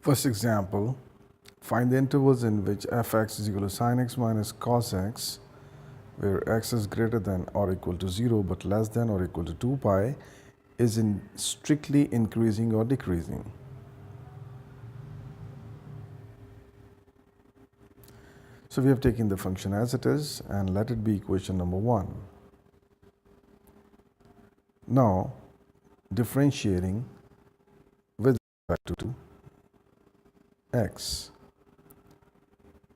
First example, find the intervals in which fx is equal to sin x minus cos x, where x is greater than or equal to 0 but less than or equal to 2 pi, is in strictly increasing or decreasing. So we have taken the function as it is and let it be equation number 1. Now, differentiating with respect to x,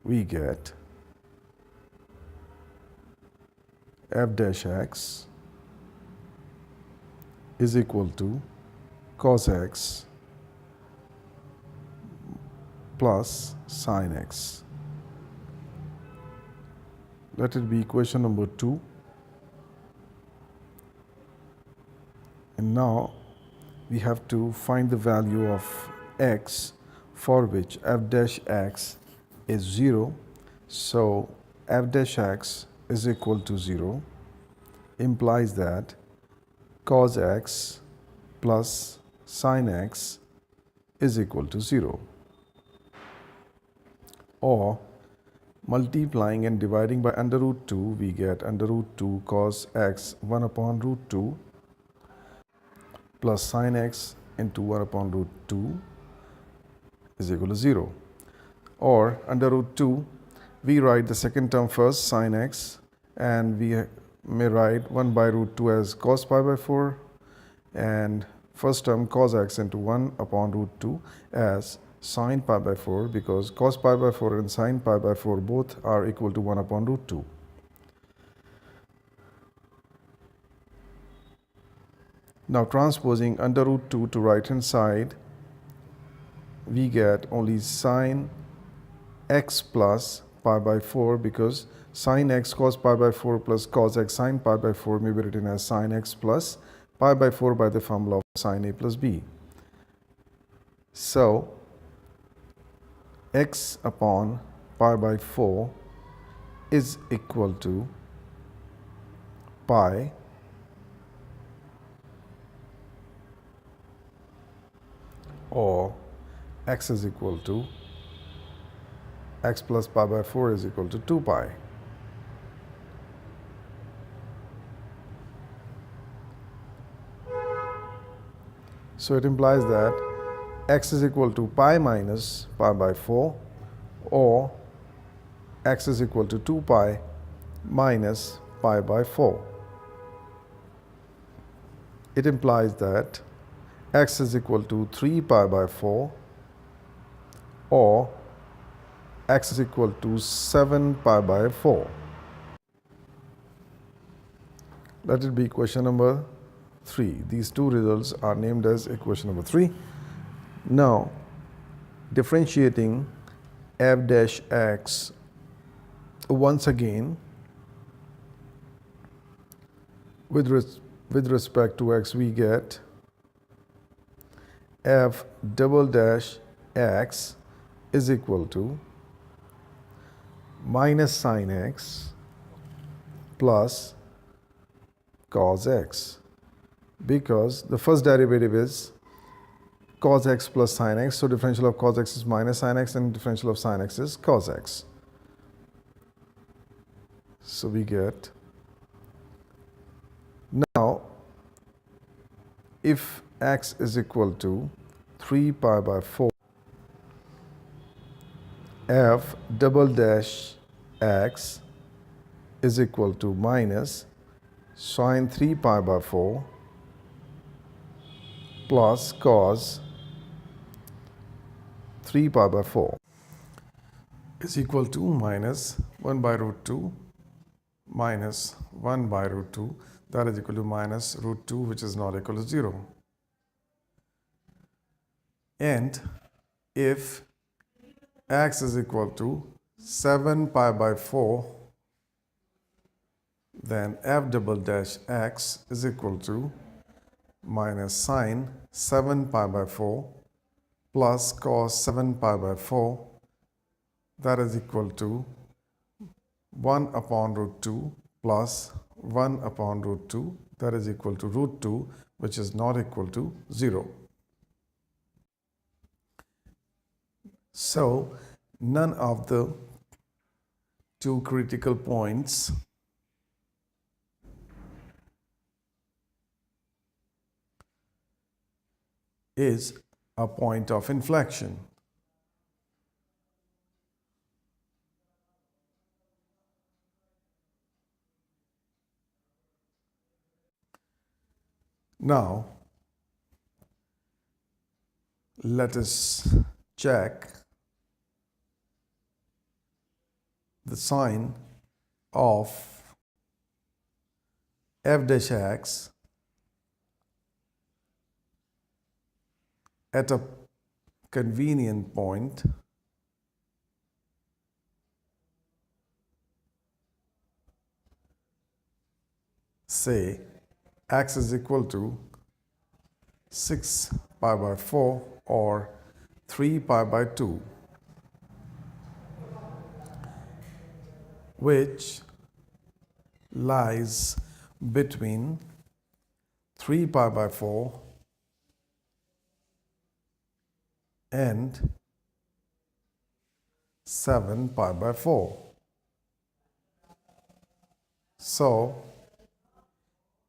we get f dash x is equal to cos x plus sin x. Let it be equation number 2. And now we have to find the value of x for which f dash x is 0. So f dash x is equal to 0 implies that cos x plus sin x is equal to 0. Or multiplying and dividing by under root 2, we get under root 2 cos x 1 upon root 2 plus sin x into 1 upon root 2 is equal to 0. Or under root 2, we write the second term first, sin x, and we may write 1 by root 2 as cos pi by 4, and first term cos x into 1 upon root 2 as sin pi by 4, because cos pi by 4 and sin pi by 4 both are equal to 1 upon root 2. Now transposing under root 2 to right hand side, we get only sin x plus pi by 4, because sin x cos pi by 4 plus cos x sin pi by 4 may be written as sin x plus pi by 4 by the formula of sin a plus b. So x upon pi by 4 is equal to pi or x is equal to x plus pi by 4 is equal to 2 pi. So it implies that x is equal to pi minus pi by 4 or x is equal to 2 pi minus pi by 4. It implies that x is equal to 3 pi by 4 or x is equal to 7 pi by 4. Let it be equation number 3. These two results are named as equation number 3. Now, differentiating f dash x, once again, with respect to x, we get f double dash x is equal to minus sin x plus cos x, because the first derivative is cos x plus sin x, so differential of cos x is minus sin x and differential of sin x is cos x. So we get, now if x is equal to 3 pi by 4, f double dash x is equal to minus sin 3 pi by 4 plus cos 3 pi by 4 is equal to minus 1 by root 2 minus 1 by root 2, that is equal to minus root 2, which is not equal to 0. And if x is equal to 7 pi by 4, then f double dash x is equal to minus sin 7 pi by 4 plus cos 7 pi by 4, that is equal to 1 upon root 2 plus 1 upon root 2, that is equal to root 2, which is not equal to 0. So none of the two critical points is a point of inflection. Now, let us check the sign of f dash x at a convenient point say x is equal to 6 pi by 4 or 3 pi by 2, which lies between 3 pi by 4 and 7 pi by 4. So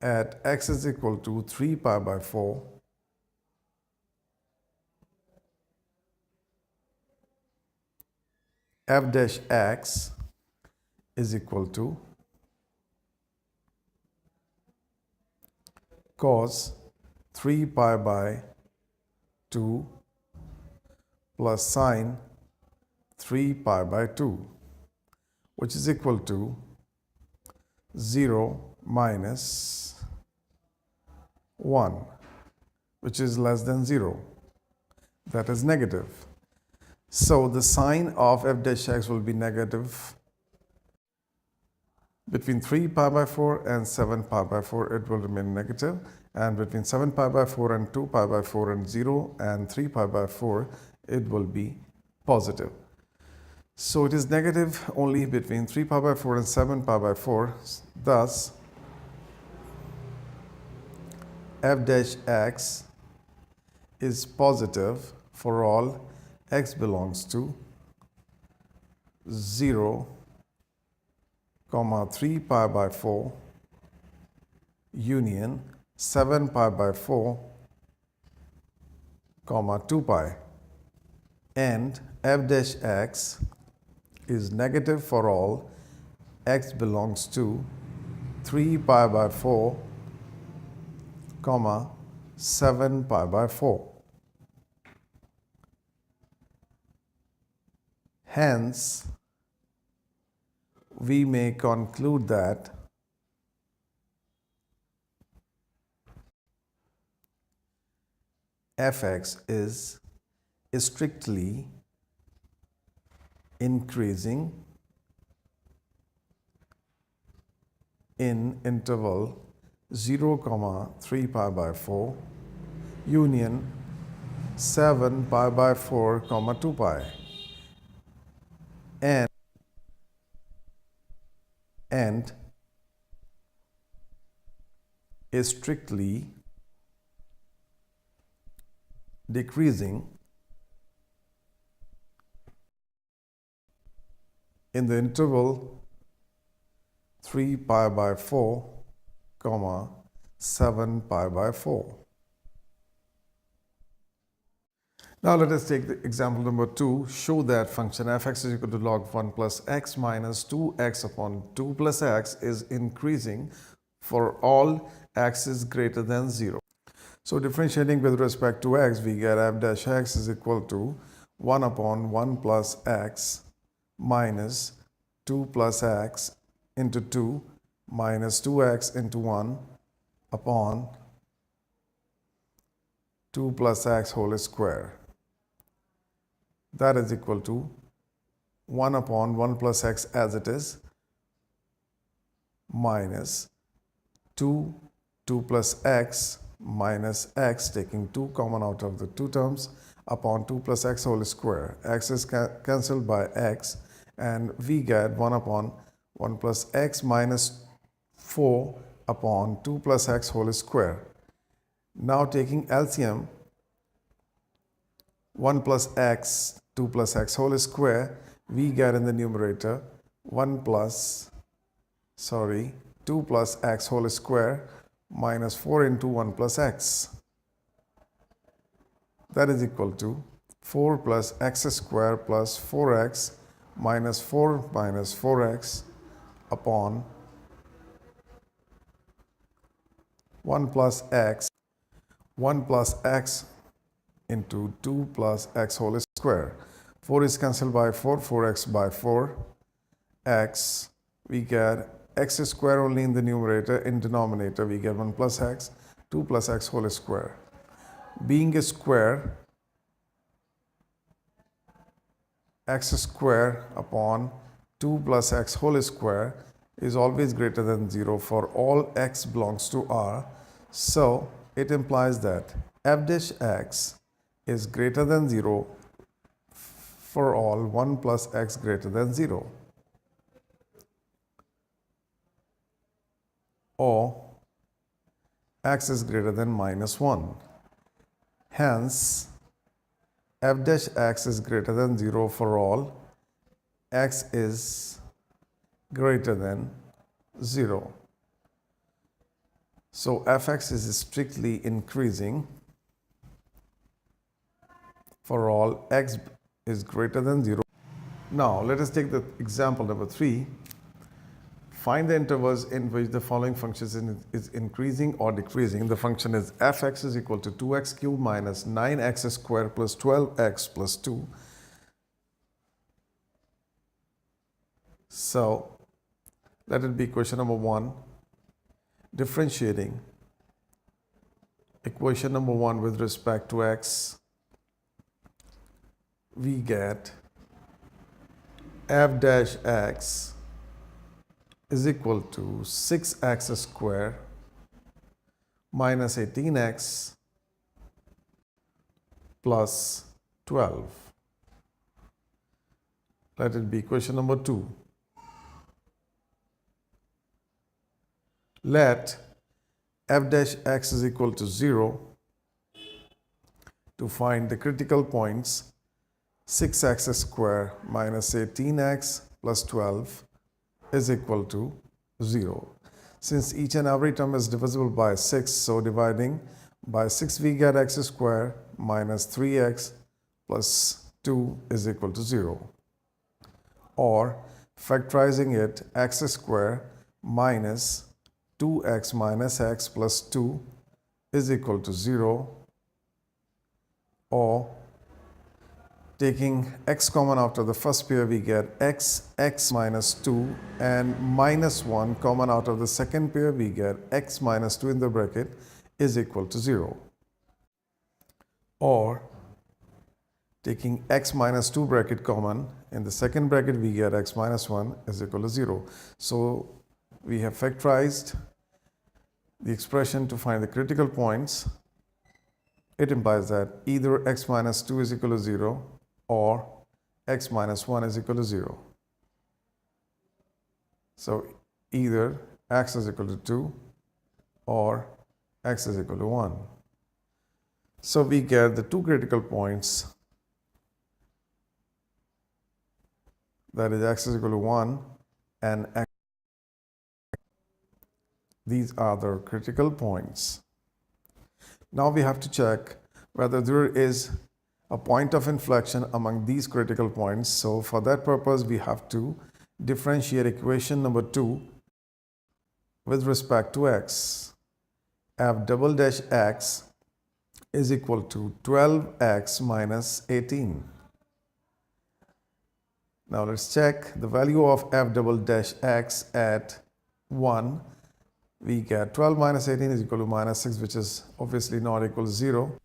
at x is equal to 3 pi by 4, f dash x is equal to cos 3 pi by 2 plus sine 3 pi by 2, which is equal to 0 minus 1, which is less than 0. That is negative. So the sign of f dash x will be negative. Between 3 pi by 4 and 7 pi by 4, it will remain negative. And between 7 pi by 4 and 2 pi by 4 and 0 and 3 pi by 4, it will be positive. So it is negative only between 3 pi by 4 and 7 pi by 4. Thus, f dash x is positive for all x belongs to 0, 3 pi by 4 union 7 pi by 4, 2 pi, and f dash x is negative for all x belongs to 3 pi by 4, 7 pi by 4. Hence, we may conclude that fx is strictly increasing in interval 0, 3 pi by 4 union 7 pi by 4, 2 pi, and is strictly decreasing in the interval 3 pi by 4, 7 pi by 4. Now let us take the example number 2. Show that function f(x) is equal to log 1 plus x minus 2x upon 2 plus x is increasing for all x is greater than 0. So differentiating with respect to x, we get f dash x is equal to 1 upon 1 plus x minus 2 plus x into 2 minus 2x into 1 upon 2 plus x whole square. That is equal to 1 upon 1 plus x as it is minus 2 plus x minus x, taking 2 common out of the two terms, upon 2 plus x whole square. X is cancelled by x, and we get 1 upon 1 plus x minus 4 upon 2 plus x whole square. Now taking LCM, 1 plus x 2 plus x whole square, we get in the numerator 2 plus x whole square minus 4 into 1 plus x. That is equal to 4 plus x square plus 4x minus 4x upon 1 plus x into 2 plus x whole square. 4 is cancelled by 4, 4x by 4, x, we get x square only in the numerator, in denominator we get 1 plus x, 2 plus x whole square. Being a square, x square upon 2 plus x whole square is always greater than 0 for all x belongs to R. So it implies that f dash x is greater than 0 for all 1 plus x greater than 0. Or x is greater than minus 1. Hence, f dash x is greater than 0 for all x is greater than 0. So fx is strictly increasing for all x is greater than 0. Now let us take the example number 3. Find the intervals in which the following function is increasing or decreasing. The function is fx is equal to 2x cubed minus 9x squared plus 12x plus 2. So let it be equation number 1. Differentiating equation number 1 with respect to x, we get f dash x is equal to 6x square minus 18x plus 12. Let it be equation number 2. Let f dash x is equal to 0. To find the critical points, 6x square minus 18x plus 12 is equal to 0. Since each and every term is divisible by 6, so dividing by 6 we get x square minus 3x plus 2 is equal to 0. Or factorizing it, x square minus 2x minus x plus 2 is equal to 0. Or taking x common out of the first pair, we get x minus 2, and minus 1 common out of the second pair, we get x minus 2 in the bracket is equal to 0. Or taking x minus 2 bracket common, in the second bracket we get x minus 1 is equal to 0. So we have factorized the expression to find the critical points. It implies that either x minus 2 is equal to 0 or x minus 1 is equal to 0. So either x is equal to 2 or x is equal to 1. So we get the two critical points, that is x is equal to 1 and x. These are the critical points. Now we have to check whether there is a point of inflection among these critical points. So for that purpose, we have to differentiate equation number 2 with respect to x. F double dash x is equal to 12x minus 18. Now let's check the value of f double dash x at 1. We get 12 minus 18 is equal to minus 6, which is obviously not equal to 0.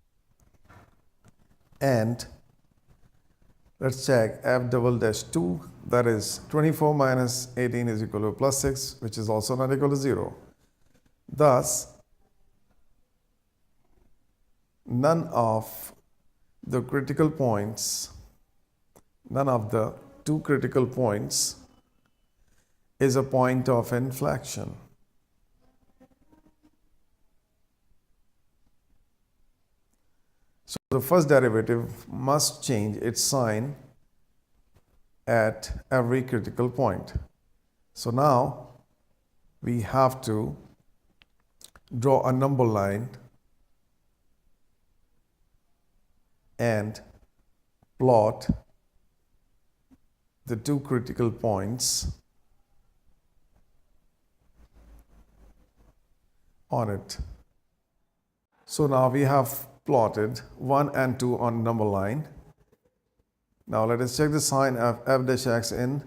And let's check f double dash 2, that is 24 minus 18 is equal to plus 6, which is also not equal to 0. Thus, none of the critical points, none of the two critical points is a point of inflection. So the first derivative must change its sign at every critical point. So now we have to draw a number line and plot the two critical points on it. So now we have plotted 1 and 2 on number line. Now let us check the sign of f dash x in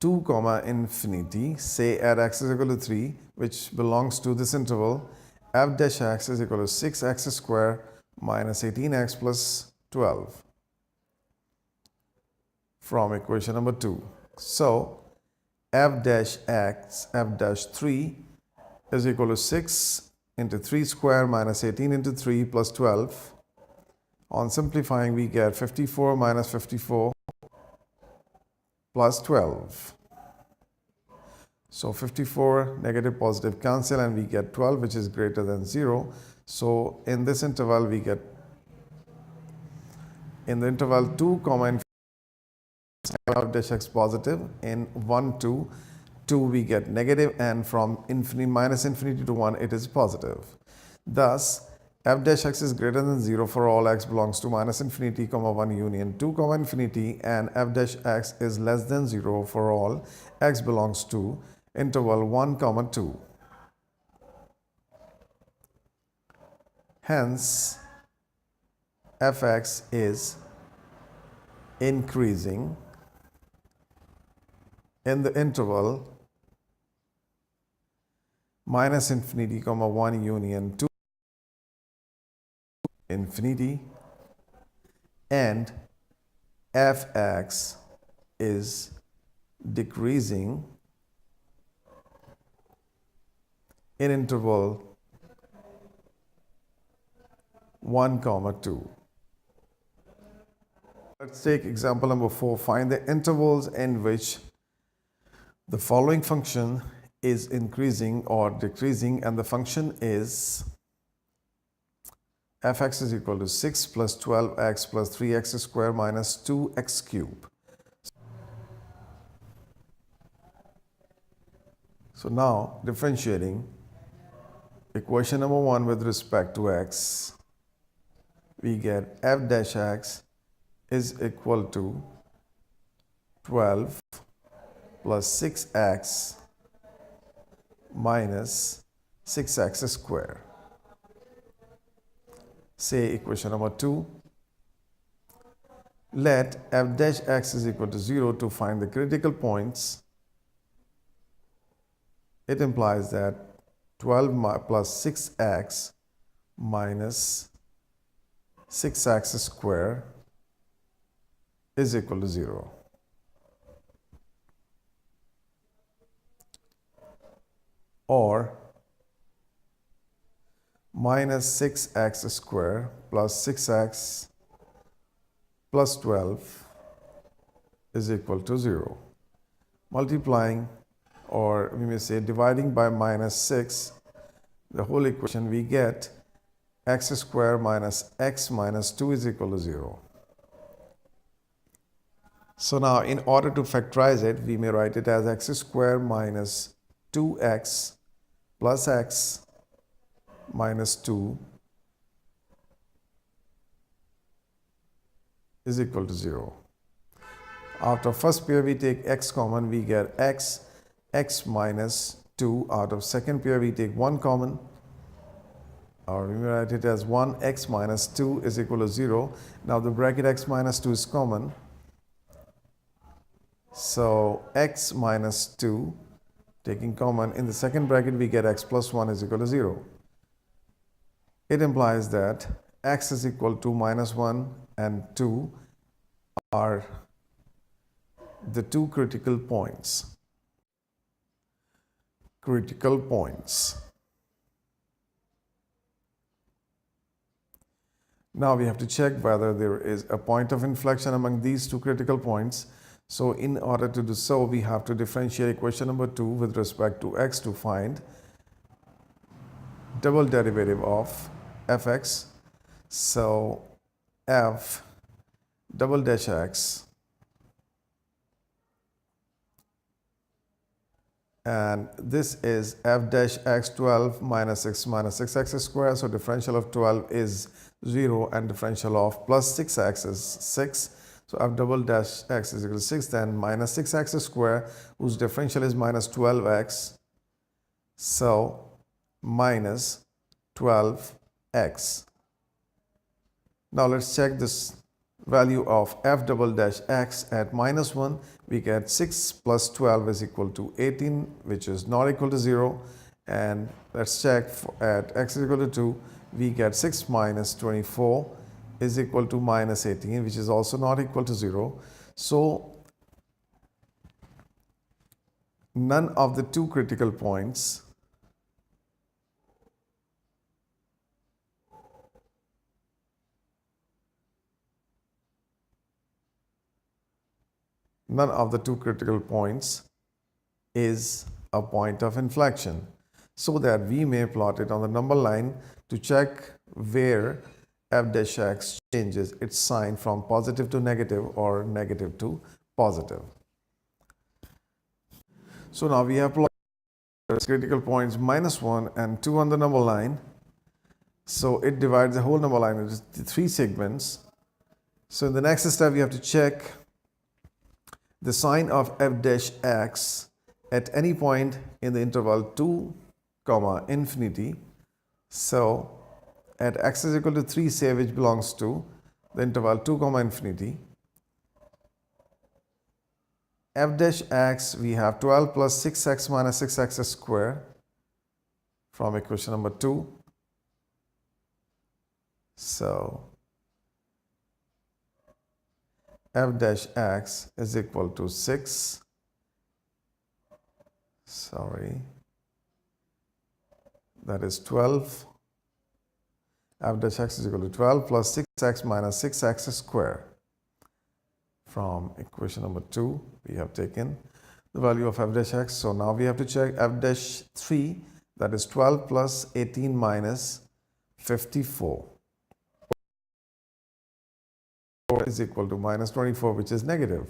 2 comma infinity. Say at x is equal to 3, which belongs to this interval, f dash x is equal to 6x squared minus 18x plus 12 from equation number 2. So f dash x, f dash 3 is equal to 6 into 3 square minus 18 into 3 plus 12. On simplifying, we get 54 minus 54 plus 12. So 54 negative positive cancel and we get 12, which is greater than 0. So in this interval, we get in the interval 2 comma infinity f dash x positive, in 1 to 2 we get negative, and from infinity minus infinity to 1 it is positive. Thus f dash x is greater than 0 for all x belongs to minus infinity comma 1 union 2 comma infinity, and f dash x is less than 0 for all x belongs to interval 1 comma 2. Hence fx is increasing in the interval minus infinity comma 1 union 2 infinity, and fx is decreasing in interval 1 comma 2. Let's take example number 4. Find the intervals in which the following function is increasing or decreasing, and the function is fx is equal to 6 plus 12x plus 3x squared minus 2x cubed. So now differentiating equation number 1 with respect to x, we get f dash x is equal to 12 plus 6x minus 6x squared. Say equation number 2. Let f dash x is equal to 0 to find the critical points. It implies that 12 plus 6x minus 6x squared is equal to 0. Or minus 6x squared plus 6x plus 12 is equal to 0. Multiplying, or we may say dividing by minus 6, the whole equation, we get x squared minus x minus 2 is equal to 0. So now in order to factorize it, we may write it as x squared minus 2x plus x minus 2 is equal to 0. After first pair we take x common, we get x minus 2. Out of second pair we take 1 common, or we may write it as 1x minus 2 is equal to 0. Now the bracket x minus 2 is common, so x minus 2 taking common, in the second bracket we get x plus 1 is equal to 0. It implies that x is equal to minus 1 and 2 are the two critical points. Critical points. Now we have to check whether there is a point of inflection among these two critical points. So in order to do so, we have to differentiate equation number 2 with respect to x to find double derivative of fx. So f double dash x and this is f dash x 12 minus minus 6x squared. So differential of 12 is 0 and differential of plus 6x is 6. So f double dash x is equal to 6, then minus 6x squared, whose differential is minus 12x. So minus 12x. Now let's check this value of f double dash x at minus 1. We get 6 plus 12 is equal to 18, which is not equal to 0. And let's check at x is equal to 2. We get 6 minus 24 is equal to minus 18, which is also not equal to 0. So none of the two critical points is a point of inflection, so that we may plot it on the number line to check where f dash x changes its sign from positive to negative or negative to positive. So now we have plotted critical points minus 1 and 2 on the number line. So it divides the whole number line into 3 segments. So in the next step, we have to check the sign of f dash x at any point in the interval 2, infinity. So at x is equal to 3, say, which belongs to the interval 2, infinity, f dash x, we have 12 plus 6x minus 6x squared from equation number 2. So f dash x is equal to 6. That is 12. F dash x is equal to 12 plus 6x minus 6x squared. From equation number 2, we have taken the value of f dash x. So now we have to check f dash 3, that is 12 plus 18 minus 54 is equal to minus 24, which is negative.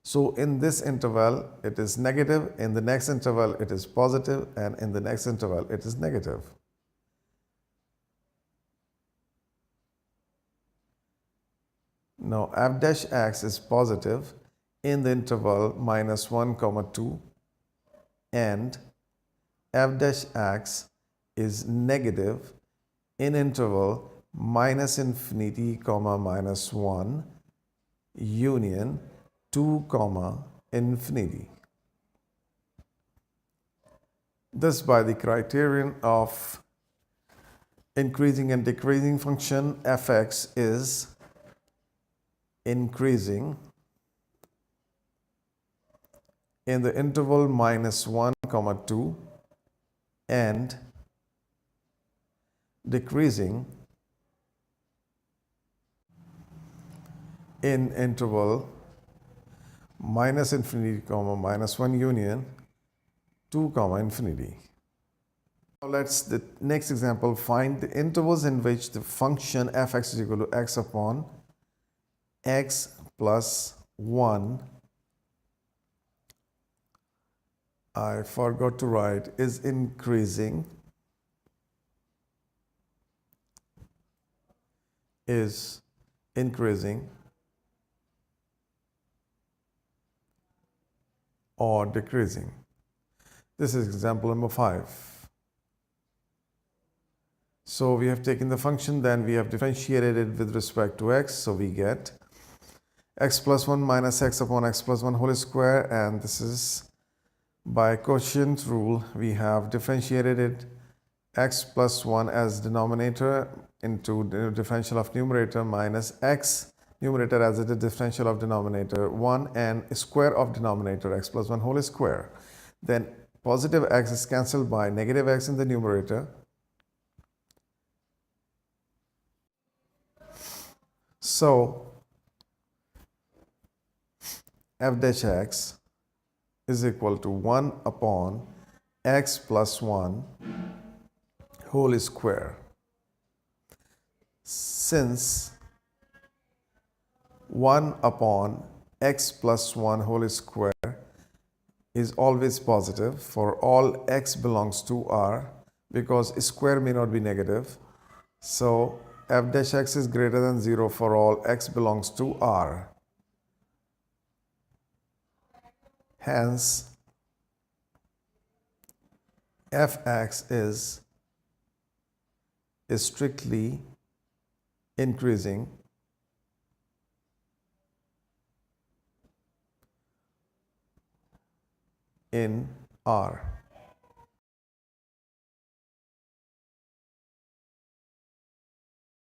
So in this interval, it is negative. In the next interval, it is positive. And in the next interval, it is negative. Now, f dash x is positive in the interval minus 1, 2, and f dash x is negative in interval minus infinity, minus 1, union 2, infinity. Thus, by the criterion of increasing and decreasing function, fx is increasing in the interval minus 1, 2 and decreasing in interval minus infinity, minus 1 union 2, infinity. Now let's, the next example, find the intervals in which the function fx is equal to x upon x plus 1, I forgot to write, is increasing, or decreasing. This is example number 5. So we have taken the function, then we have differentiated it with respect to x. So we get x plus 1 minus x upon x plus 1 whole square, and this is by quotient rule. We have differentiated it x plus 1 as denominator into the differential of numerator minus x numerator as the differential of denominator 1 and square of denominator x plus 1 whole square. Then positive x is cancelled by negative x in the numerator. So f dash x is equal to 1 upon x plus 1 whole square. Since 1 upon x plus 1 whole square is always positive for all x belongs to R, because square may not be negative. So f dash x is greater than 0 for all x belongs to R. Hence, fx is strictly increasing in R.